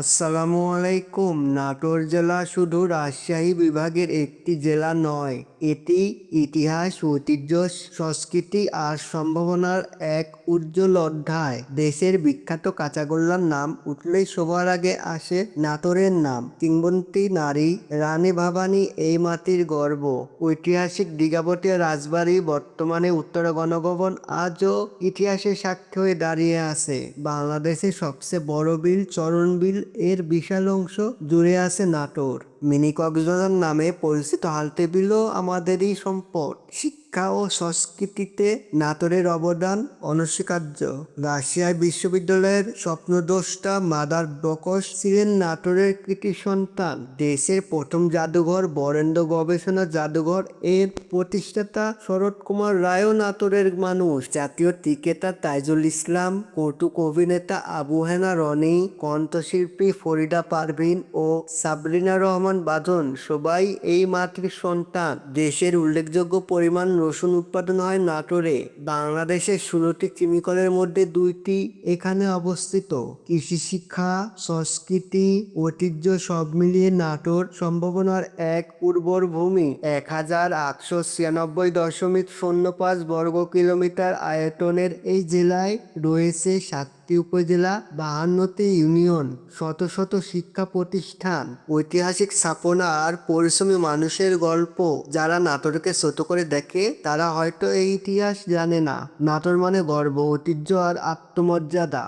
আসসালামু আলাইকুম। নাটোর জেলা শুধু রাজশাহী বিভাগের একটি জেলা নয়, এটি ইতিহাস, ঐতিহ্য, সংস্কৃতি আর সম্ভাবনার এক উজ্জ্বল অধ্যায়। দেশের বিখ্যাত কাঁচাগোল্লার নাম উঠলেই সবার আগে আসে নাটোরের নাম। কিংবদন্তি নারী রানী ভবানী এই মাটির গর্ব। ঐতিহাসিক দিঘাপতিয়া রাজবাড়ি, বর্তমানে উত্তরা গণভবন, আজও ইতিহাসের সাক্ষী হয়ে দাঁড়িয়ে আছে। বাংলাদেশের সবচেয়ে বড় বিল চরণবিল এর বিশাল অংশ জুড়ে আছে নাটোর। মিনি কক্সবাজার নামে পরিচিত হালতে বিলও আমাদেরই সম্পদ। শিক্ষা ও সংস্কৃতিতে নাটোরের অবদান অনস্বীকার্য। রাজশাহী বিশ্ববিদ্যালয়ের স্বপ্নদ্রষ্টা মাদার বকশ ছিলেন নাটোরের কৃতি সন্তান। দেশের প্রথম জাদুঘর বরেন্দ্র গবেষণা জাদুঘর এর প্রতিষ্ঠাতা শরৎ কুমার রায়ও নাটোরের মানুষ। জাতীয় ক্রিকেটার তাইজুল ইসলাম, কৌতুক অভিনেতা আবু হেনা রনি, কণ্ঠশিল্পী ফরিদা পারভিন ও সাবরিনা রহমান বাঁধন সবাই এই মাটির সন্তান। দেশের উল্লেখযোগ্য পরিমাণ রসুন উৎপাদন হয় নাটোরে। বাংলাদেশের 16টি চিনিকলের মধ্যে 2টি এখানে অবস্থিত। কৃষি, শিক্ষা, সংস্কৃতি, ঐতিহ্য সব মিলিয়ে নাটোর সম্ভাবনার এক উর্বর ভূমি। 1896.05 বর্গ কিলোমিটার আয়তনের এই জেলায় রয়েছে 7টি উপজেলা, 52টি ইউনিয়ন, শত শত শিক্ষা প্রতিষ্ঠান, ঐতিহাসিক স্থাপনা আর পরিশ্রমী মানুষের গল্প। যারা নাটোরকে ছোট করে দেখে তারা হয়তো এই ইতিহাস জানে না। নাটোর মানে গর্ব, ঐতিহ্য আর আত্মমর্যাদা।